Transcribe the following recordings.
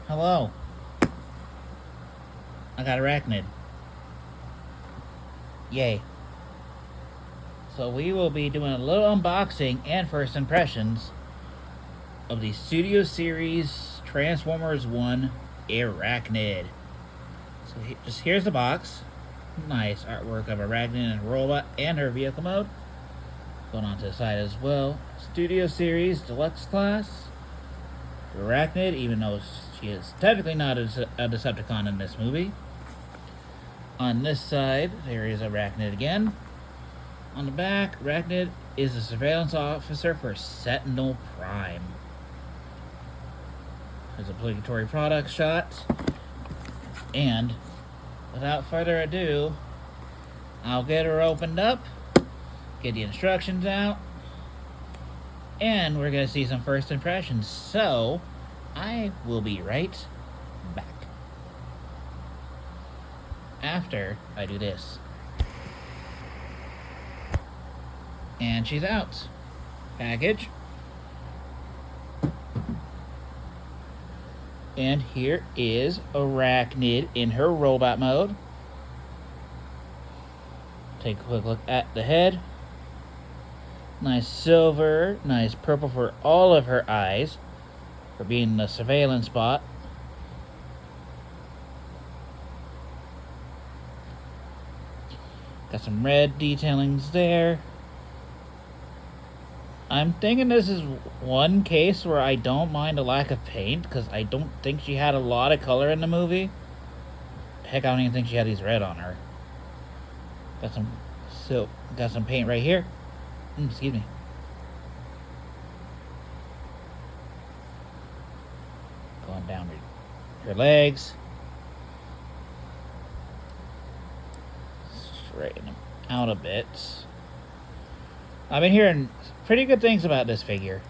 Hello. I got Airachnid. Yay. So we will be doing a little unboxing and first impressions of the Studio Series Transformers 1 Airachnid. So just here's the box. Nice artwork of Airachnid and robot and her vehicle mode. Going on to the side as well. Studio Series Deluxe Class. Airachnid, even though she is technically not a Decepticon in this movie. On this side, there is Airachnid again. On the back, Airachnid is a surveillance officer for Sentinel Prime. There's a obligatory product shot. And without further ado, I'll get her opened up, get the instructions out, and we're going to see some first impressions. So, I will be right back after I do this. And she's out. Package. And here is Airachnid in her robot mode. Take a quick look at the head. Nice silver, nice purple for all of her eyes, for being the surveillance bot. Got some red detailings there. I'm thinking this is one case where I don't mind a lack of paint, because I don't think she had a lot of color in the movie. Heck, I don't even think she had these red on her. Got some silk, got some paint right here. Excuse me. Going down her legs. Straighten them out a bit. I've been hearing pretty good things about this figure.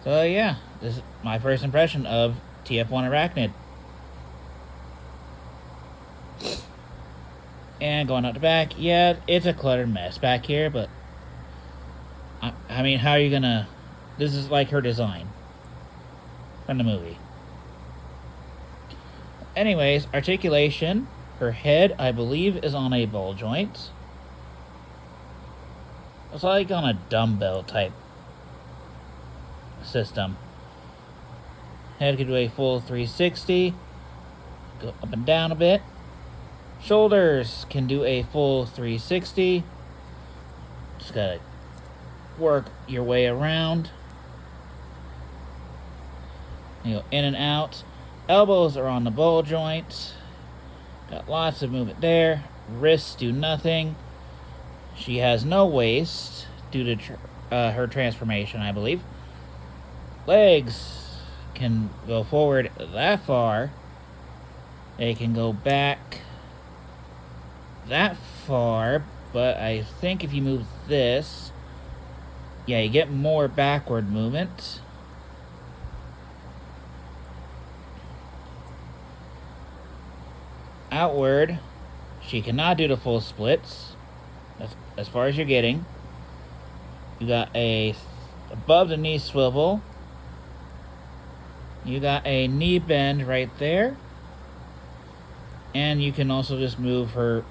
So yeah, this is my first impression of TFOne Airachnid. And going out the back, yeah, it's a cluttered mess back here, but I mean, how are you gonna... This is like her design from the movie. Anyways, articulation. Her head, I believe, is on a ball joint. It's like on a dumbbell type system. Head could do a full 360. Go up and down a bit. Shoulders can do a full 360. Just gotta work your way around. You go in and out. Elbows are on the ball joint. Got lots of movement there. Wrists do nothing. She has no waist due to her transformation, I believe. Legs can go forward that far. They can go back that far, but I think if you move this, yeah, you get more backward movement. Outward, she cannot do the full splits. That's as far as you're getting. You got a above the knee swivel. You got a knee bend right there. And you can also just move her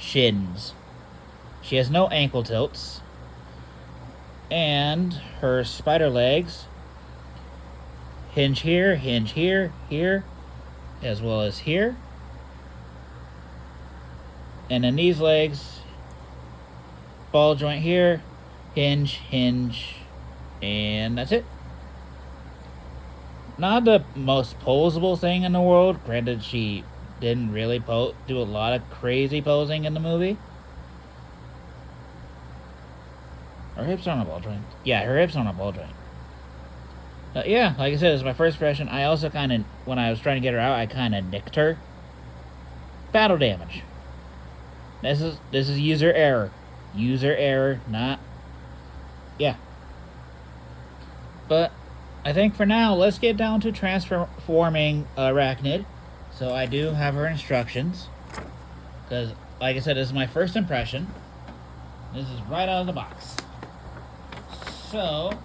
shins. She has no ankle tilts. And her spider legs hinge here, here, as well as here. And then these legs, ball joint here, hinge, and that's it. Not the most posable thing in the world. Granted, she didn't really do a lot of crazy posing in the movie. Her hips are on a ball joint. Yeah, her hips are on a ball joint. Yeah, like I said, this is my first impression. I also kind of, when I was trying to get her out, I kind of nicked her. Battle damage. This is user error. User error, not... Yeah. But I think for now, let's get down to transforming Airachnid. So I do have her instructions. Because, like I said, this is my first impression. This is right out of the box. So,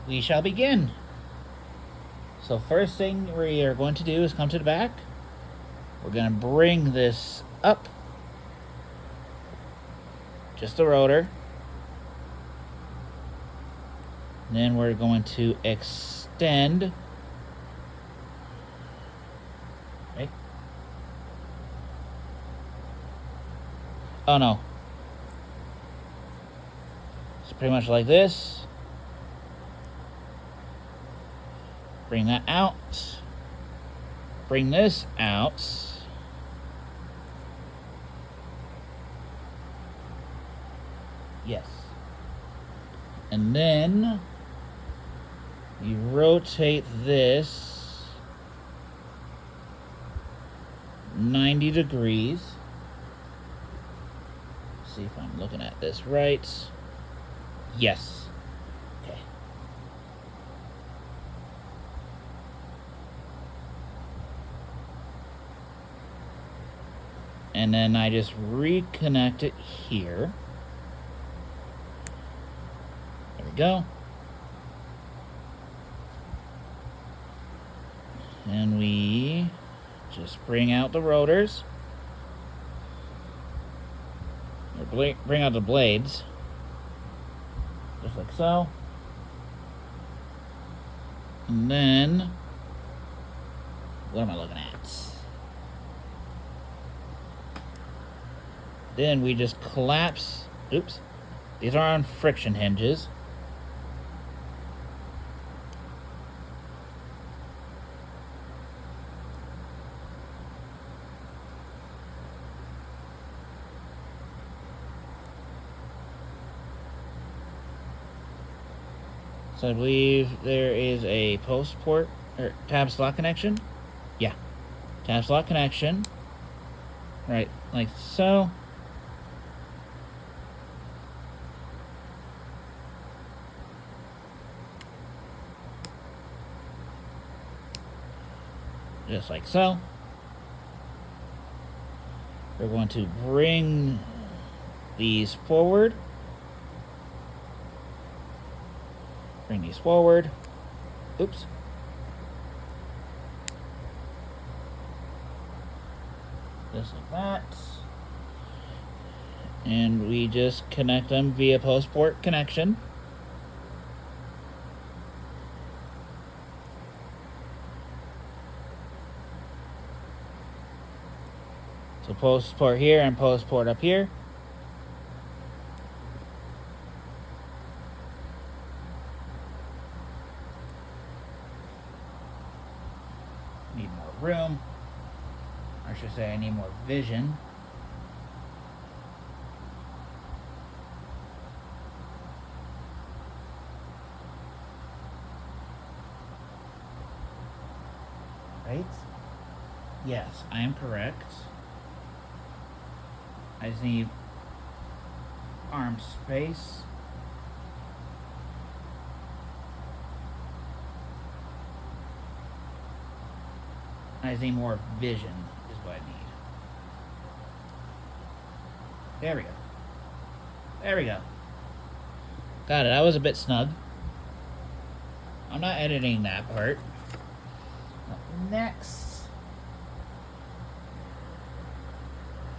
we shall begin. So first thing we are going to do is come to the back. We're going to bring this up. Just the rotor. Then we're going to extend. Right? Oh no. So pretty much like this. Bring that out. Bring this out. Yes. And then you rotate this 90 degrees. See if I'm looking at this right. Yes. Okay. And then I just reconnect it here. There we go. And we just bring out the rotors. Or bring out the blades. Just like so. And then, what am I looking at? Then we just collapse. Oops. These are on friction hinges. So I believe there is a post port or tab slot connection. Yeah, tab slot connection. Right, like so. Just like so. We're going to bring these forward. Bring these forward. Oops. Just like that. And we just connect them via post port connection. So post port here and post port up here. Need more room. I should say I need more vision. Right? Yes, I am correct. I just need arm space. I just need more vision is what I need. There we go. There we go. Got it. I was a bit snug. I'm not editing that part. Next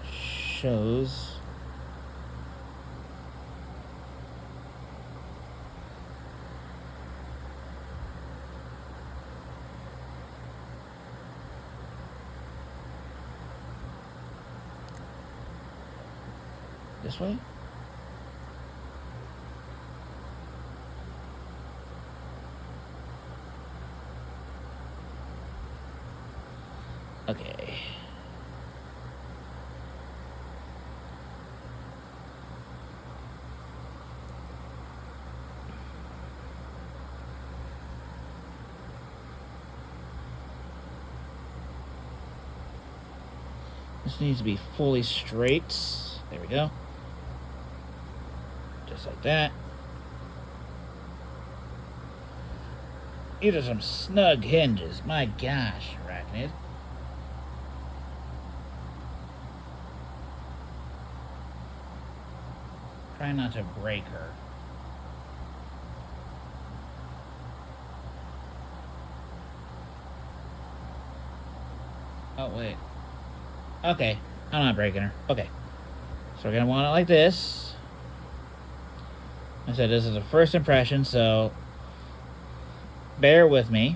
shows this way. Okay. This needs to be fully straight. There we go. Just like that. These are some snug hinges. My gosh, Airachnid. Try not to break her. Oh, wait. Okay. I'm not breaking her. Okay. So we're going to want it like this. I said this is a first impression, so bear with me.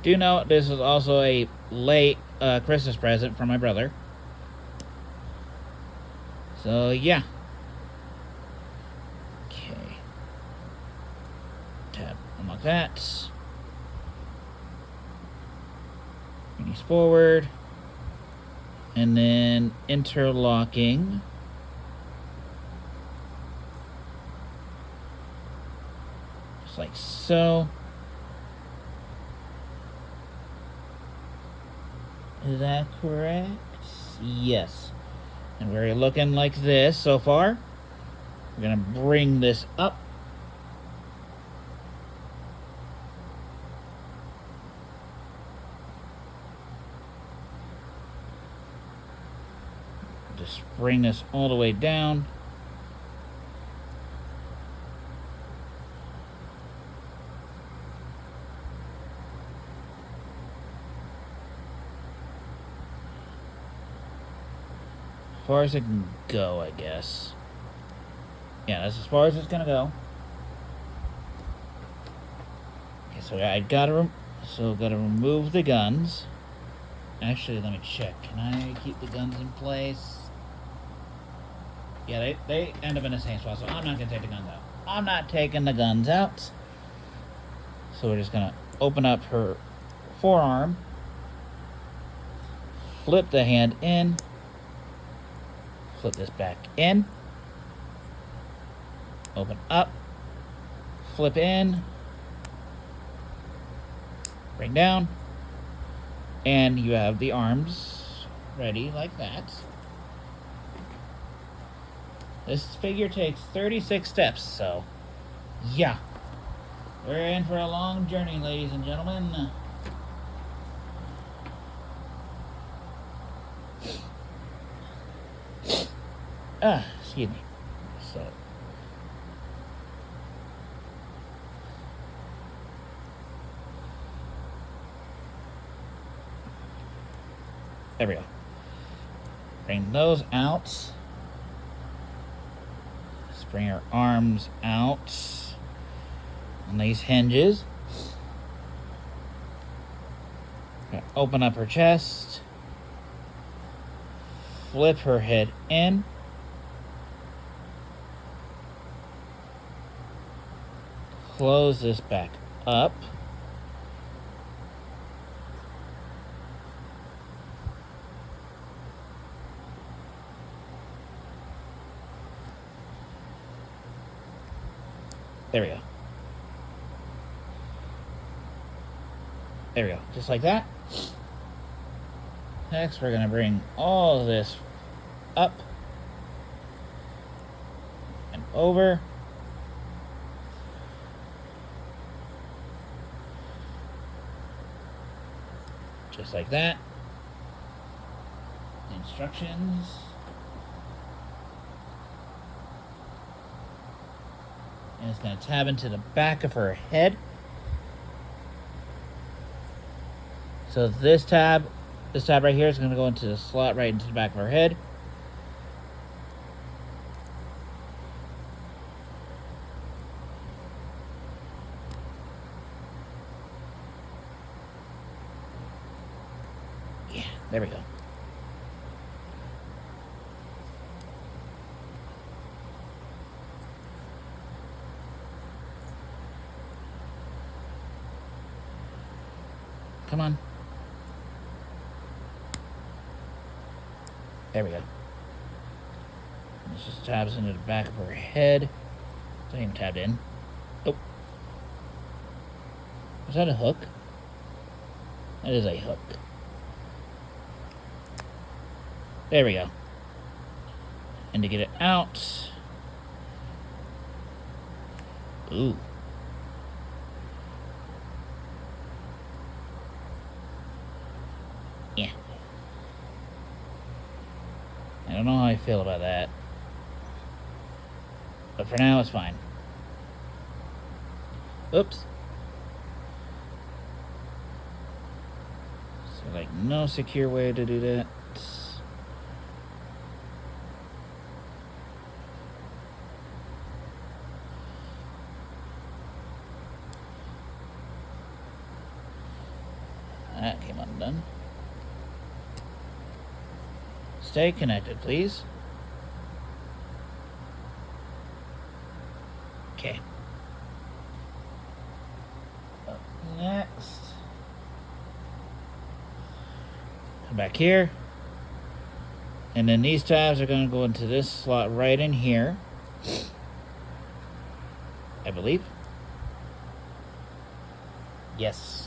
Do note this is also a late Christmas present from my brother. So, yeah. Okay. Tab, unlock that. Release forward. And then interlocking. Just like so. Is that correct? Yes. And we're looking like this so far. We're going to bring this up. Just bring this all the way down. As far as it can go, I guess. Yeah, that's as far as it's gonna go. Okay, so I gotta remove the guns. Actually, let me check. Can I keep the guns in place? Yeah, they end up in the same spot, so I'm not gonna take the guns out. I'm not taking the guns out. So we're just gonna open up her forearm, flip the hand in, flip this back in, open up, flip in, bring down, and you have the arms ready like that. This figure takes 36 steps, so yeah. We're in for a long journey, ladies and gentlemen. Excuse me. So, there we go. Bring those out. Let's bring our arms out on these hinges. Open up her chest. Flip her head in. Close this back up. There we go. There we go. Just like that. Next, we're going to bring all of this up and over. Just like that. Instructions. And it's going to tab into the back of her head. So this tab right here is going to go into the slot right into the back of her head. Yeah, there we go. Come on. There we go. This just tabs into the back of her head. It's not even tabbed in. Oh. Was that a hook? That is a hook. There we go. And to get it out. Ooh. Yeah. don't know how I feel about that. But for now, it's fine. Oops. So, like, no secure way to do that. That came undone. Stay connected, please. Okay. Up next. Come back here. And then these tabs are going to go into this slot right in here. I believe. Yes.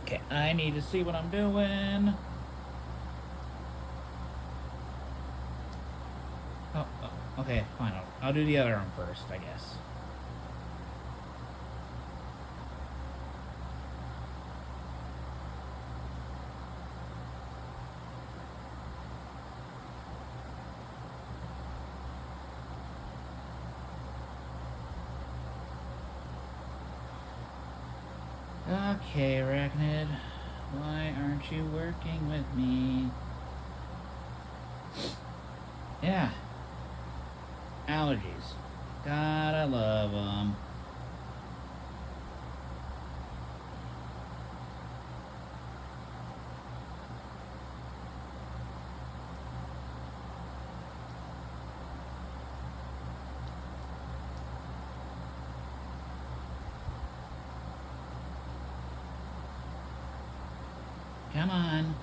Okay, I need to see what I'm doing. Oh, okay, fine. I'll do the other arm first, I guess. Okay, Airachnid, why aren't you working with me? Yeah. Allergies. God, I love them. Come on.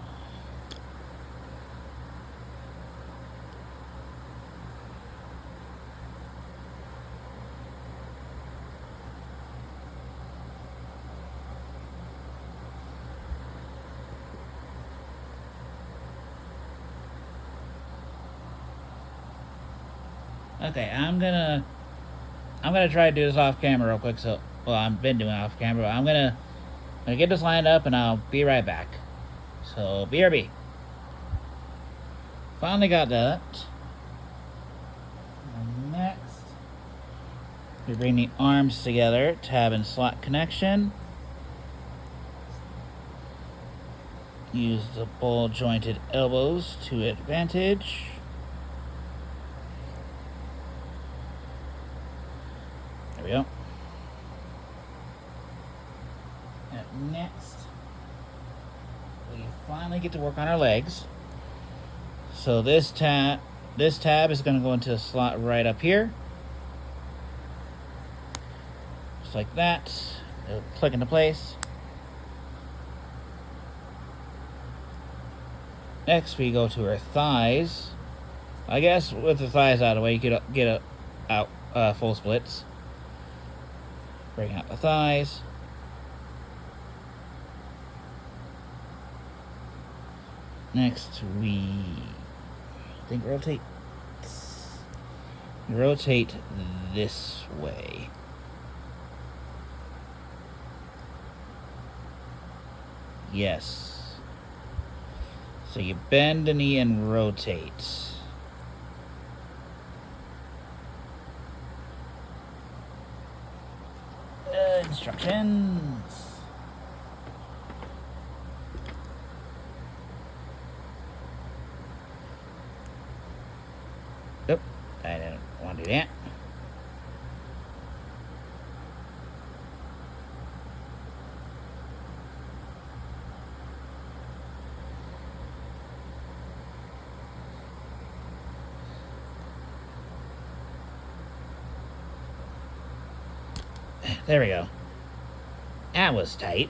Okay, I'm gonna try to do this off camera real quick. So, well, I've been doing it off camera, but I'm gonna get this lined up and I'll be right back. So, BRB. Finally got that. And next, we bring the arms together, tab and slot connection. Use the ball jointed elbows to advantage. There we go. And next, we finally get to work on our legs. So this tab is going to go into a slot right up here. Just like that. It'll click into place. Next, we go to our thighs. I guess with the thighs out of the way, you could get full splits. Bring out the thighs. Next, we rotate this way. Yes. So you bend the knee and rotate. Instructions. Nope, I don't want to do that. There we go. That was tight.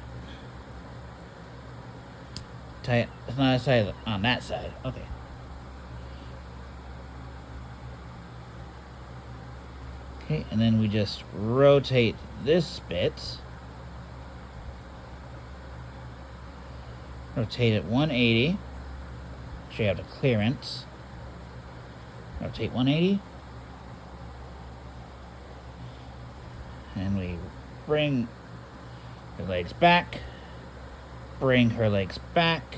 Tight. It's not as tight on that side. Okay. Okay, and then we just rotate this bit. Rotate it 180. Make sure you have the clearance. Rotate 180. And we bring her legs back. Bring her legs back.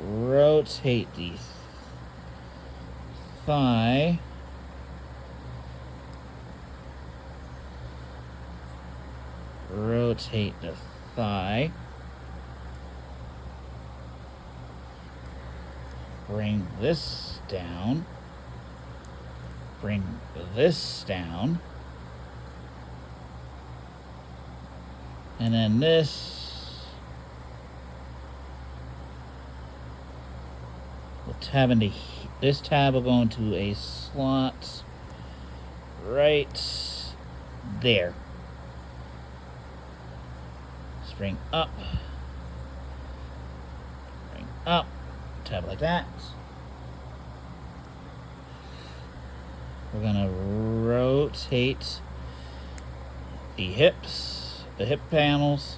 Rotate the thigh. Rotate the thigh. Bring this down. Bring this down. And then this will tab into this tab will go into a slot right there. Bring up. Bring up. Tab like that. We're gonna rotate the hips, the hip panels,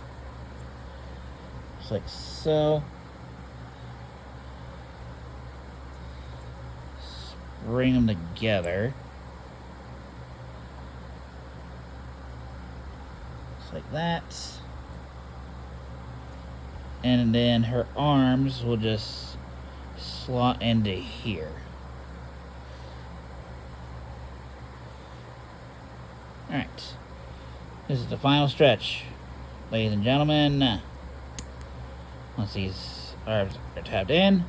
just like so. Bring them together. Just like that. And then her arms will just slot into here. Alright. This is the final stretch. Ladies and gentlemen, once these arms are tabbed in,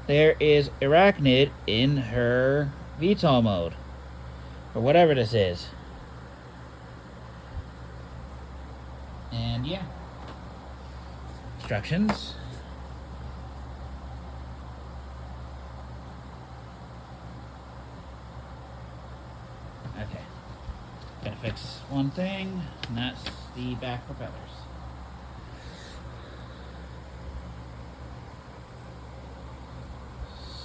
there is Airachnid in her VTOL mode. Or whatever this is. And yeah. Instructions. Okay. Gotta fix one thing, and that's the back propellers.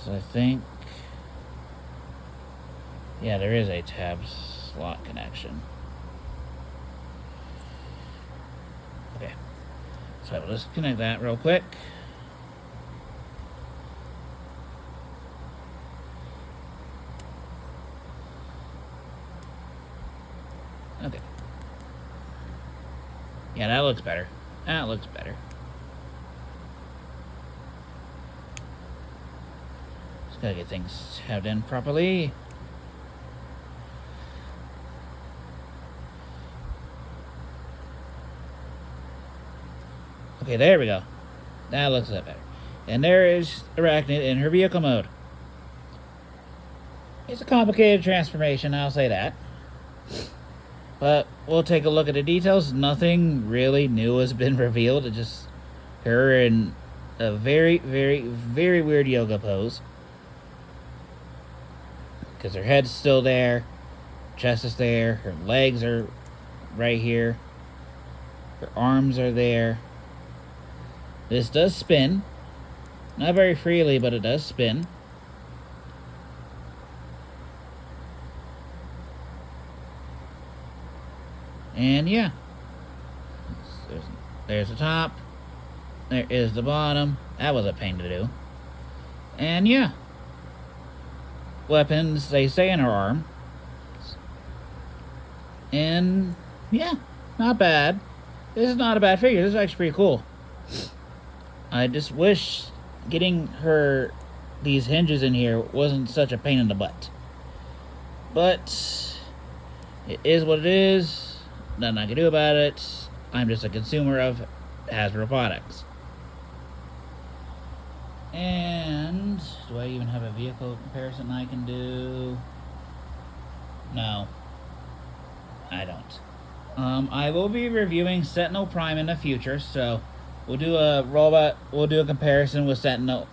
So I think, yeah, there is a tab slot connection. Okay. So we'll just connect that real quick. Okay. Yeah, that looks better. That looks better. Just gotta get things tabbed in properly. Okay, there we go. That looks a lot better. And there is Airachnid in her vehicle mode. It's a complicated transformation, I'll say that. But we'll take a look at the details. Nothing really new has been revealed. It's just her in a very, very, very weird yoga pose. Because her head's still there. Chest is there. Her legs are right here. Her arms are there. This does spin. Not very freely, but it does spin. And yeah. There's the top. There is the bottom. That was a pain to do. And yeah. Weapons, they stay in her arm. And yeah, not bad. This is not a bad figure. This is actually pretty cool. I just wish getting her these hinges in here wasn't such a pain in the butt. But it is what it is. Nothing I can do about it. I'm just a consumer of Hasbro products. And do I even have a vehicle comparison I can do? No, I don't. I will be reviewing Sentinel Prime in the future, so we'll do a comparison with Sentinel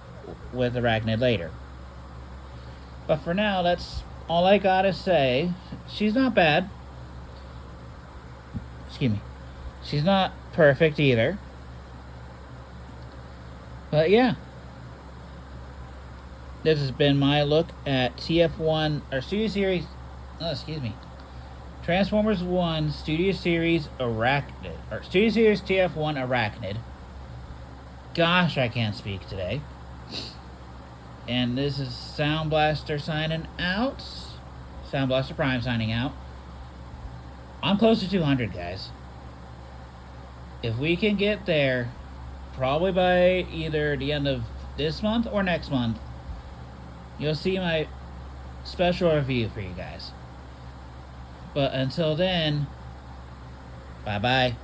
with Airachnid later. But for now, that's all I gotta say. She's not bad. Excuse me. She's not perfect either. But yeah. This has been my look at TF1 or Studio Series. Oh, excuse me. Transformers 1 Studio Series Airachnid, or Studio Series TF1 Airachnid. Gosh, I can't speak today. And this is Sound Blaster signing out. Sound Blaster Prime signing out. I'm close to 200, guys. If we can get there, probably by either the end of this month or next month, you'll see my special review for you guys. But until then, bye-bye.